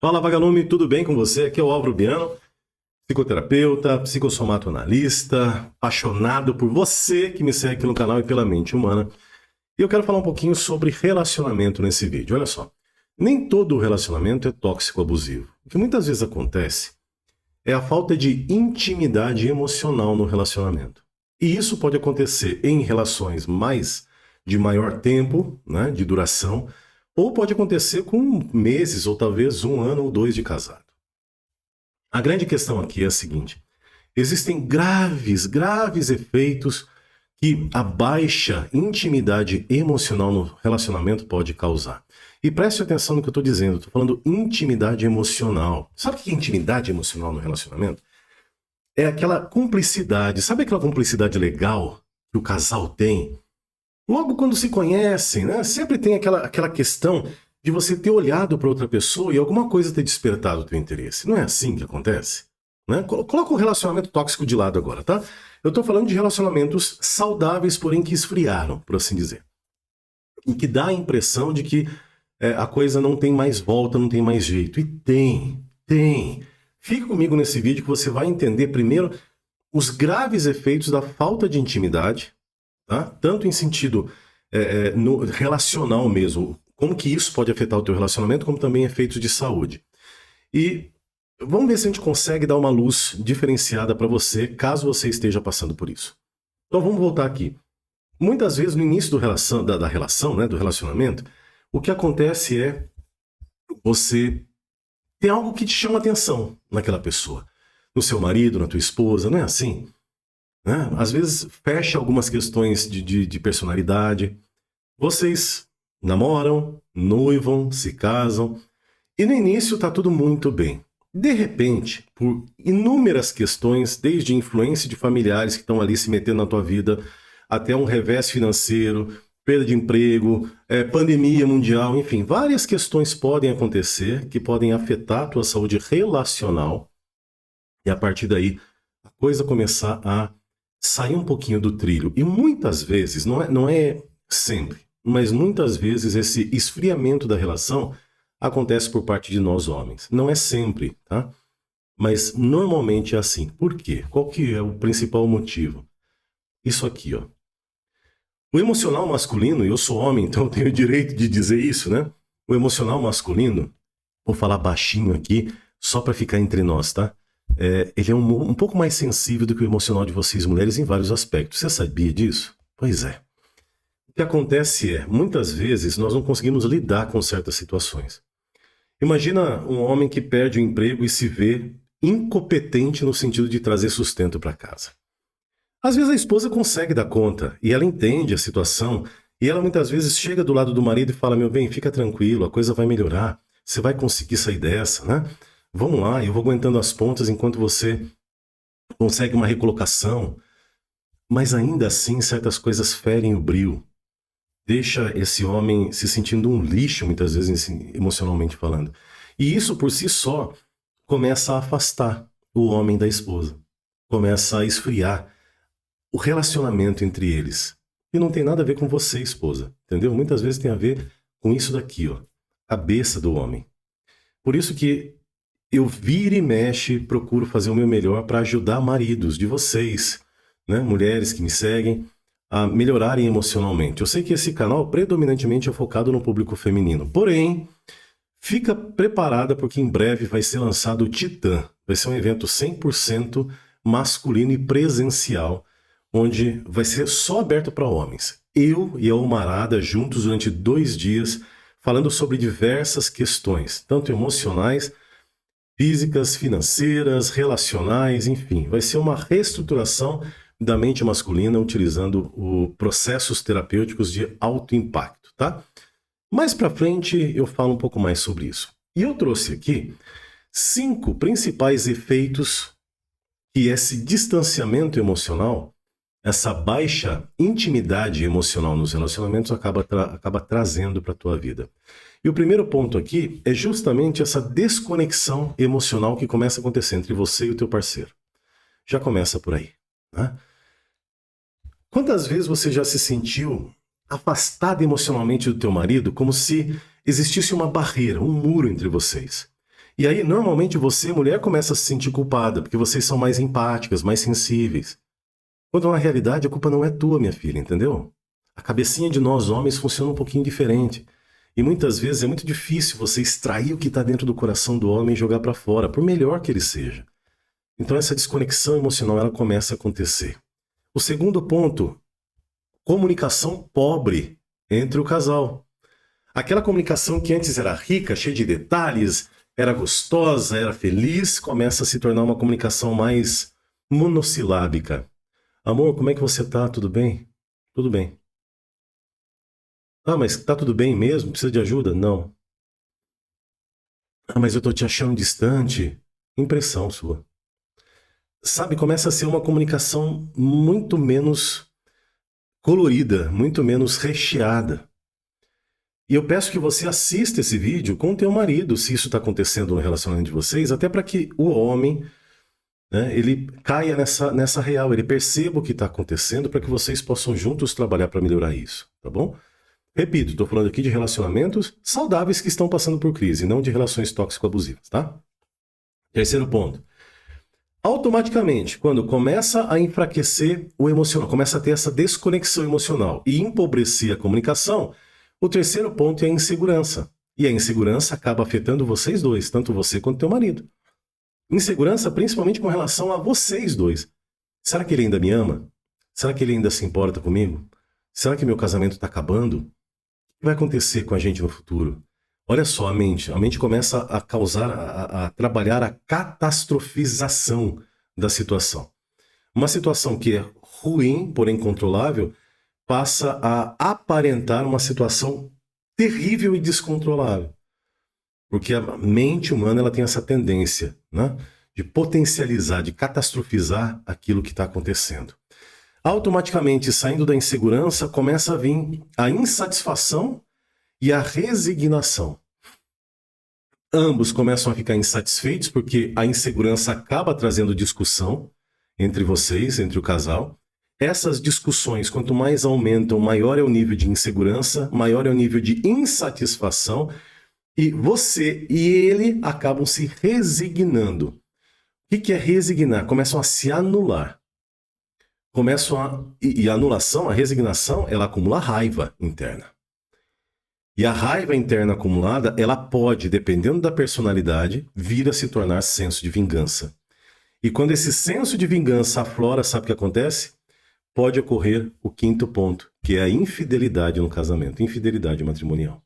Fala, vagalume, tudo bem com você? Aqui é o Álvaro Biano, psicoterapeuta, psicossomatoanalista, apaixonado por você que me segue aqui no canal e pela mente humana. E eu quero falar um pouquinho sobre relacionamento nesse vídeo. Olha só, nem todo relacionamento é tóxico abusivo. O que muitas vezes acontece é a falta de intimidade emocional no relacionamento. E isso pode acontecer em relações de maior tempo, né, de duração, ou pode acontecer com meses, ou talvez 1 ano ou 2 de casado. A grande questão aqui é a seguinte: existem graves efeitos que a baixa intimidade emocional no relacionamento pode causar. E preste atenção no que eu estou dizendo, estou falando intimidade emocional. Sabe o que é intimidade emocional no relacionamento? É aquela cumplicidade, sabe aquela cumplicidade legal que o casal tem? Logo quando se conhecem, né? Sempre tem aquela questão de você ter olhado para outra pessoa e alguma coisa ter despertado o teu interesse. Não é assim que acontece? Né? Coloca o relacionamento tóxico de lado agora, tá? Eu estou falando de relacionamentos saudáveis, porém que esfriaram, por assim dizer. E que dá a impressão de que a coisa não tem mais volta, não tem mais jeito. E tem. Fica comigo nesse vídeo que você vai entender primeiro os graves efeitos da falta de intimidade, tá? Tanto em sentido no relacional mesmo, como que isso pode afetar o teu relacionamento, como também efeitos de saúde. E vamos ver se a gente consegue dar uma luz diferenciada para você, caso você esteja passando por isso. Então vamos voltar aqui. Muitas vezes no início da relação, né, do relacionamento, o que acontece é você tem algo que te chama atenção naquela pessoa, no seu marido, na tua esposa, não é assim? Né? Às vezes fecha algumas questões de personalidade. Vocês namoram, noivam, se casam, e no início está tudo muito bem. De repente, por inúmeras questões, desde influência de familiares que estão ali se metendo na tua vida, até um revés financeiro, perda de emprego, pandemia mundial, enfim, várias questões podem acontecer que podem afetar a tua saúde relacional, e a partir daí a coisa começar a sair um pouquinho do trilho. E muitas vezes, não é sempre, mas muitas vezes esse esfriamento da relação acontece por parte de nós homens. Não é sempre, tá? Mas normalmente é assim. Por quê? Qual que é o principal motivo? Isso aqui, ó. O emocional masculino, e eu sou homem, então eu tenho o direito de dizer isso, né? O emocional masculino, vou falar baixinho aqui, só para ficar entre nós, tá? Ele é um pouco mais sensível do que o emocional de vocês mulheres em vários aspectos. Você sabia disso? Pois é. O que acontece é, muitas vezes, nós não conseguimos lidar com certas situações. Imagina um homem que perde o emprego e se vê incompetente no sentido de trazer sustento para casa. Às vezes a esposa consegue dar conta e ela entende a situação e ela muitas vezes chega do lado do marido e fala: meu bem, fica tranquilo, a coisa vai melhorar, você vai conseguir sair dessa, né? Vamos lá, eu vou aguentando as pontas enquanto você consegue uma recolocação. Mas ainda assim certas coisas ferem o brio. Deixa esse homem se sentindo um lixo, muitas vezes, emocionalmente falando. E isso, por si só, começa a afastar o homem da esposa. Começa a esfriar o relacionamento entre eles. E não tem nada a ver com você, esposa. Entendeu? Muitas vezes tem a ver com isso daqui, ó. Cabeça do homem. Por isso que eu vira e mexe, procuro fazer o meu melhor para ajudar maridos de vocês, né? Mulheres que me seguem, a melhorarem emocionalmente. Eu sei que esse canal predominantemente é focado no público feminino. Porém, fica preparada porque em breve vai ser lançado o Titã. Vai ser um evento 100% masculino e presencial, onde vai ser só aberto para homens. Eu e a Almarada juntos durante 2 dias, falando sobre diversas questões, tanto emocionais, físicas, financeiras, relacionais, enfim. Vai ser uma reestruturação da mente masculina utilizando processos terapêuticos de alto impacto, tá? Mais pra frente eu falo um pouco mais sobre isso. E eu trouxe aqui 5 principais efeitos que esse distanciamento emocional, essa baixa intimidade emocional nos relacionamentos acaba trazendo para a tua vida. E o primeiro ponto aqui é justamente essa desconexão emocional que começa a acontecer entre você e o teu parceiro. Já começa por aí, né? Quantas vezes você já se sentiu afastado emocionalmente do teu marido, como se existisse uma barreira, um muro entre vocês? E aí, normalmente, você, mulher, começa a se sentir culpada, porque vocês são mais empáticas, mais sensíveis. Quando na realidade a culpa não é tua, minha filha, entendeu? A cabecinha de nós homens funciona um pouquinho diferente. E muitas vezes é muito difícil você extrair o que está dentro do coração do homem e jogar para fora, por melhor que ele seja. Então essa desconexão emocional ela começa a acontecer. O segundo ponto, comunicação pobre entre o casal. Aquela comunicação que antes era rica, cheia de detalhes, era gostosa, era feliz, começa a se tornar uma comunicação mais monossilábica. Amor, como é que você tá? Tudo bem? Tudo bem. Ah, mas tá tudo bem mesmo? Precisa de ajuda? Não. Ah, mas eu tô te achando distante. Impressão sua. Sabe, começa a ser uma comunicação muito menos colorida, muito menos recheada. E eu peço que você assista esse vídeo com o teu marido, se isso está acontecendo no relacionamento de vocês, até para que o homem, né, ele caia nessa real, ele perceba o que está acontecendo para que vocês possam juntos trabalhar para melhorar isso, tá bom? Repito, estou falando aqui de relacionamentos saudáveis que estão passando por crise, não de relações tóxico-abusivas, tá? Terceiro ponto. Automaticamente, quando começa a enfraquecer o emocional, começa a ter essa desconexão emocional e empobrecer a comunicação, o terceiro ponto é a insegurança. E a insegurança acaba afetando vocês dois, tanto você quanto teu marido. Insegurança principalmente com relação a vocês dois. Será que ele ainda me ama? Será que ele ainda se importa comigo? Será que meu casamento está acabando? O que vai acontecer com a gente no futuro? Olha só a mente começa a causar, a trabalhar a catastrofização da situação. Uma situação que é ruim, porém controlável, passa a aparentar uma situação terrível e descontrolável. Porque a mente humana ela tem essa tendência, né, de potencializar, de catastrofizar aquilo que está acontecendo. Automaticamente, saindo da insegurança, começa a vir a insatisfação e a resignação. Ambos começam a ficar insatisfeitos porque a insegurança acaba trazendo discussão entre vocês, entre o casal. Essas discussões, quanto mais aumentam, maior é o nível de insegurança, maior é o nível de insatisfação, e você e ele acabam se resignando. O que é resignar? Começam a se anular. E a anulação, a resignação, ela acumula raiva interna. E a raiva interna acumulada, ela pode, dependendo da personalidade, vir a se tornar senso de vingança. E quando esse senso de vingança aflora, sabe o que acontece? Pode ocorrer o quinto ponto, que é a infidelidade no casamento, infidelidade matrimonial.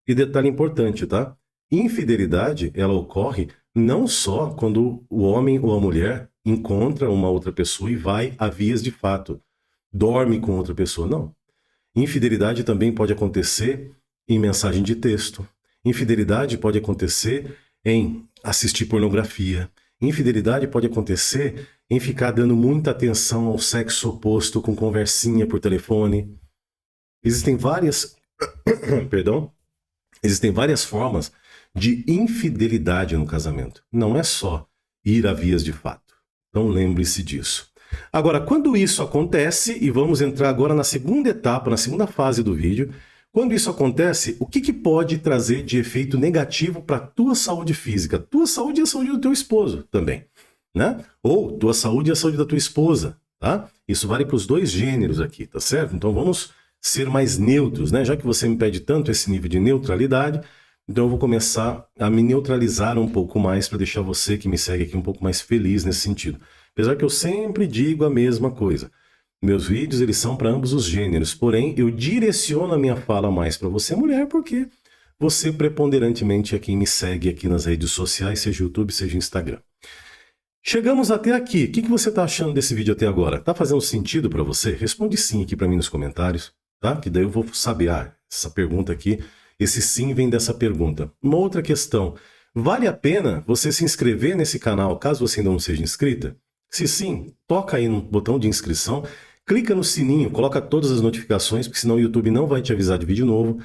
E detalhe importante, tá? Infidelidade, ela ocorre não só quando o homem ou a mulher encontra uma outra pessoa e vai a vias de fato, dorme com outra pessoa, não. Infidelidade também pode acontecer em mensagem de texto. Infidelidade pode acontecer em assistir pornografia. Infidelidade pode acontecer em ficar dando muita atenção ao sexo oposto com conversinha por telefone. Existem várias formas de infidelidade no casamento. Não é só ir a vias de fato. Então lembre-se disso. Agora, quando isso acontece, e vamos entrar agora na segunda etapa, na segunda fase do vídeo, quando isso acontece, o que pode trazer de efeito negativo para a tua saúde física? Tua saúde e a saúde do teu esposo também, né? Ou tua saúde e a saúde da tua esposa, tá? Isso vale para os dois gêneros aqui, tá certo? Então vamos ser mais neutros, né? Já que você me pede tanto esse nível de neutralidade, então eu vou começar a me neutralizar um pouco mais para deixar você que me segue aqui um pouco mais feliz nesse sentido. Apesar que eu sempre digo a mesma coisa. Meus vídeos, eles são para ambos os gêneros, porém eu direciono a minha fala mais para você, mulher, porque você preponderantemente é quem me segue aqui nas redes sociais, seja YouTube, seja Instagram. Chegamos até aqui. O que você está achando desse vídeo até agora? Tá fazendo sentido para você? Responde sim aqui para mim nos comentários, tá? Que daí eu vou saber, essa pergunta aqui, esse sim vem dessa pergunta. Uma outra questão, vale a pena você se inscrever nesse canal, caso você ainda não seja inscrita? Se sim, toca aí no botão de inscrição, clica no sininho, coloca todas as notificações, porque senão o YouTube não vai te avisar de vídeo novo.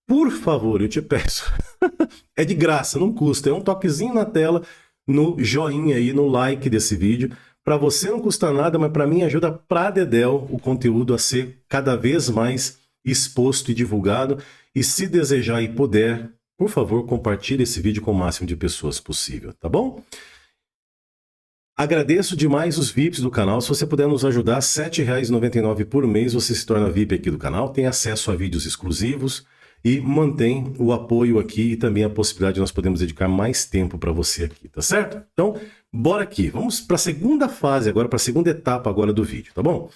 Por favor, eu te peço. É de graça, não custa, é um toquezinho na tela, no joinha aí, no like desse vídeo. Para você não custa nada, mas para mim ajuda pra dedéu o conteúdo a ser cada vez mais exposto e divulgado. E se desejar e puder, por favor, compartilhe esse vídeo com o máximo de pessoas possível, tá bom? Agradeço demais os VIPs do canal. Se você puder nos ajudar, R$ 7,99 por mês, você se torna VIP aqui do canal, tem acesso a vídeos exclusivos e mantém o apoio aqui e também a possibilidade de nós podermos dedicar mais tempo para você aqui, tá certo? Então, bora aqui. Vamos para a segunda fase agora, para a segunda etapa agora do vídeo, tá bom?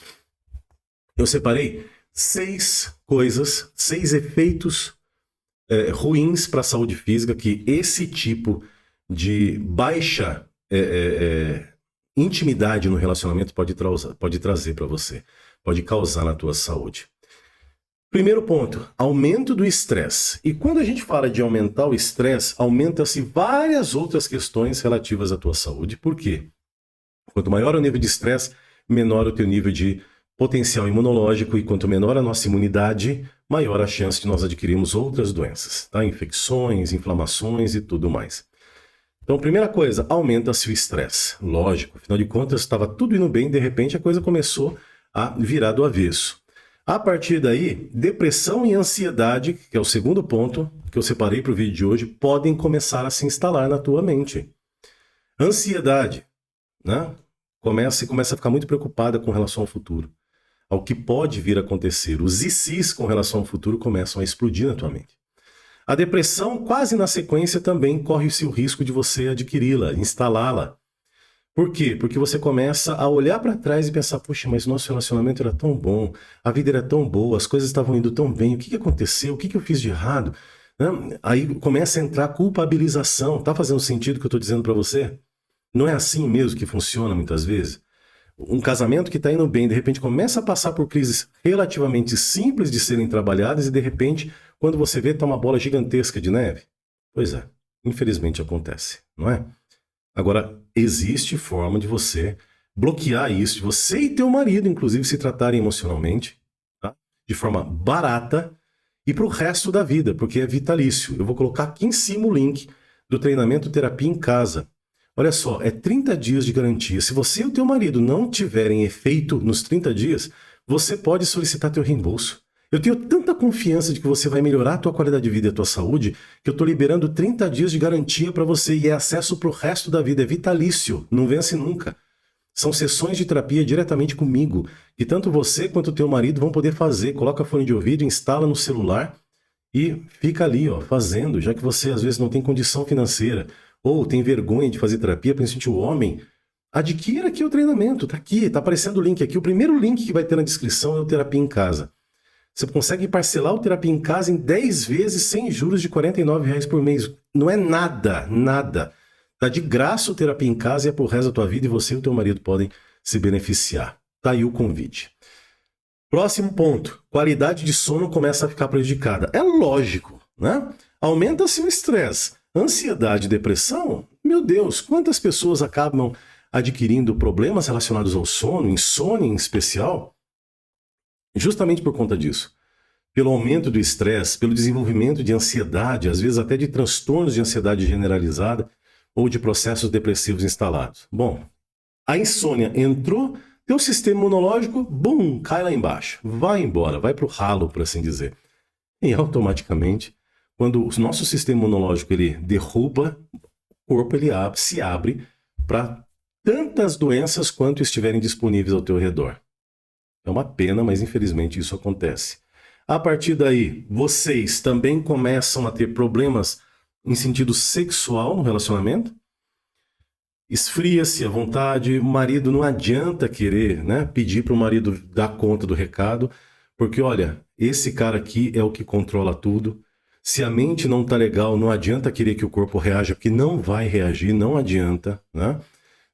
Eu separei 6 coisas, 6 efeitos ruins para a saúde física que esse tipo de baixa intimidade no relacionamento pode trazer para você, pode causar na tua saúde. Primeiro ponto, aumento do estresse. E quando a gente fala de aumentar o estresse, aumenta-se várias outras questões relativas à tua saúde. Por quê? Quanto maior o nível de estresse, menor o teu nível de potencial imunológico, e quanto menor a nossa imunidade, maior a chance de nós adquirirmos outras doenças, tá? Infecções, inflamações e tudo mais. Então, primeira coisa, aumenta-se o estresse. Lógico, afinal de contas, estava tudo indo bem, de repente a coisa começou a virar do avesso. A partir daí, depressão e ansiedade, que é o segundo ponto que eu separei para o vídeo de hoje, podem começar a se instalar na tua mente. Ansiedade, né? Começa a ficar muito preocupada com relação ao futuro, ao que pode vir a acontecer. Os ICs com relação ao futuro começam a explodir na tua mente. A depressão, quase na sequência, também corre-se o risco de você adquiri-la, instalá-la. Por quê? Porque você começa a olhar para trás e pensar, puxa, mas nosso relacionamento era tão bom, a vida era tão boa, as coisas estavam indo tão bem, o que aconteceu? O que eu fiz de errado? Aí começa a entrar a culpabilização. Tá fazendo sentido o que eu estou dizendo para você? Não é assim mesmo que funciona muitas vezes? Um casamento que está indo bem, de repente começa a passar por crises relativamente simples de serem trabalhadas e de repente, quando você vê, está uma bola gigantesca de neve. Pois é, infelizmente acontece, não é? Agora, existe forma de você bloquear isso, de você e teu marido, inclusive, se tratarem emocionalmente, tá? De forma barata e para o resto da vida, porque é vitalício. Eu vou colocar aqui em cima o link do treinamento Terapia em Casa. Olha só, é 30 dias de garantia. Se você e o teu marido não tiverem efeito nos 30 dias, você pode solicitar teu reembolso. Eu tenho tanta confiança de que você vai melhorar a tua qualidade de vida e a tua saúde, que eu estou liberando 30 dias de garantia para você e é acesso para o resto da vida, é vitalício, não vence nunca. São sessões de terapia diretamente comigo, que tanto você quanto o teu marido vão poder fazer. Coloca fone de ouvido, instala no celular e fica ali, ó, fazendo, já que você às vezes não tem condição financeira ou tem vergonha de fazer terapia, principalmente o homem. Adquira aqui o treinamento, tá aqui, tá aparecendo o link aqui. O primeiro link que vai ter na descrição é o Terapia em Casa. Você consegue parcelar o Terapia em Casa em 10 vezes sem juros de R$ 49,00 por mês. Não é nada, nada. Tá de graça o Terapia em Casa e é pro resto da tua vida e você e o teu marido podem se beneficiar. Tá aí o convite. Próximo ponto. Qualidade de sono começa a ficar prejudicada. É lógico, né? Aumenta-se o estresse. Ansiedade e depressão, meu Deus, quantas pessoas acabam adquirindo problemas relacionados ao sono, insônia em especial, justamente por conta disso. Pelo aumento do estresse, pelo desenvolvimento de ansiedade, às vezes até de transtornos de ansiedade generalizada ou de processos depressivos instalados. Bom, a insônia entrou, teu sistema imunológico, bum, cai lá embaixo, vai embora, vai para o ralo, por assim dizer. E automaticamente, quando o nosso sistema imunológico ele derruba, o corpo ele se abre para tantas doenças quanto estiverem disponíveis ao teu redor. É uma pena, mas infelizmente isso acontece. A partir daí, vocês também começam a ter problemas em sentido sexual no relacionamento? Esfria-se a vontade, o marido não adianta querer, né, pedir para o marido dar conta do recado, porque olha, esse cara aqui é o que controla tudo. Se a mente não está legal, não adianta querer que o corpo reaja, porque não vai reagir, não adianta, né?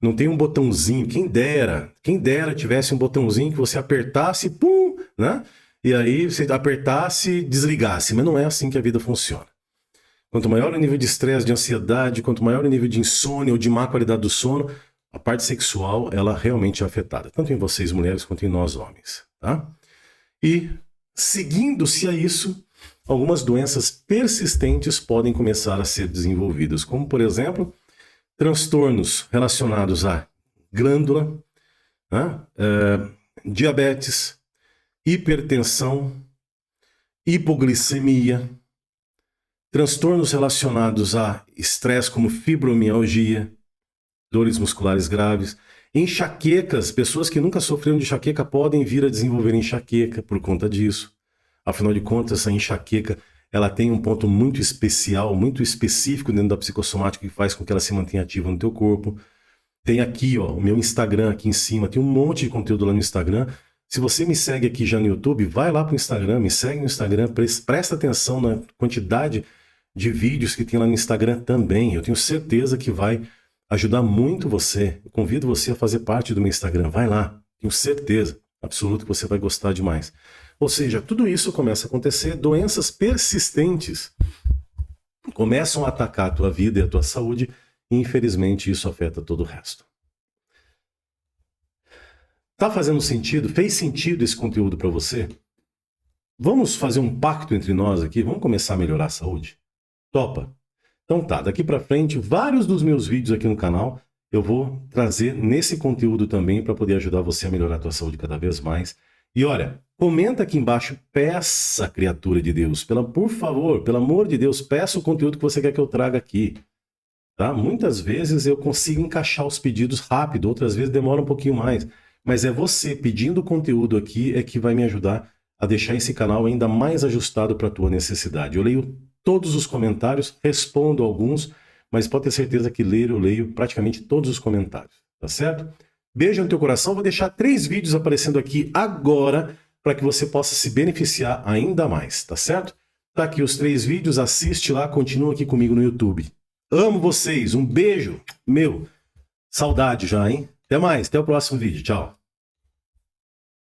Não tem um botãozinho, quem dera tivesse um botãozinho que você apertasse, pum, né? E aí você apertasse, desligasse, mas não é assim que a vida funciona. Quanto maior o nível de estresse, de ansiedade, quanto maior o nível de insônia ou de má qualidade do sono, a parte sexual, ela realmente é afetada, tanto em vocês mulheres quanto em nós homens, tá? E, seguindo-se a isso, algumas doenças persistentes podem começar a ser desenvolvidas, como, por exemplo, transtornos relacionados à glândula, né? Diabetes, hipertensão, hipoglicemia, transtornos relacionados a estresse como fibromialgia, dores musculares graves, enxaquecas, pessoas que nunca sofreram de enxaqueca podem vir a desenvolver enxaqueca por conta disso. Afinal de contas, essa enxaqueca, ela tem um ponto muito especial, muito específico dentro da psicossomática que faz com que ela se mantenha ativa no teu corpo. Tem aqui, ó, o meu Instagram aqui em cima, tem um monte de conteúdo lá no Instagram. Se você me segue aqui já no YouTube, vai lá para o Instagram, me segue no Instagram, presta atenção na quantidade de vídeos que tem lá no Instagram também. Eu tenho certeza que vai ajudar muito você. Eu convido você a fazer parte do meu Instagram. Vai lá, tenho certeza absoluta que você vai gostar demais. Ou seja, tudo isso começa a acontecer, doenças persistentes começam a atacar a tua vida e a tua saúde, e infelizmente isso afeta todo o resto. Tá fazendo sentido? Fez sentido esse conteúdo para você? Vamos fazer um pacto entre nós aqui? Vamos começar a melhorar a saúde? Topa? Então tá, daqui para frente, vários dos meus vídeos aqui no canal eu vou trazer nesse conteúdo também para poder ajudar você a melhorar a tua saúde cada vez mais. E olha, comenta aqui embaixo, peça, criatura de Deus, por favor, pelo amor de Deus, peça o conteúdo que você quer que eu traga aqui. Tá? Muitas vezes eu consigo encaixar os pedidos rápido, outras vezes demora um pouquinho mais. Mas é você pedindo o conteúdo aqui é que vai me ajudar a deixar esse canal ainda mais ajustado para a tua necessidade. Eu leio todos os comentários, respondo alguns, mas pode ter certeza que eu leio praticamente todos os comentários, tá certo? Beijo no teu coração, vou deixar 3 vídeos aparecendo aqui agora para que você possa se beneficiar ainda mais, tá certo? Tá aqui os 3 vídeos, assiste lá, continua aqui comigo no YouTube. Amo vocês, um beijo, meu, saudade já, hein? Até mais, até o próximo vídeo, tchau.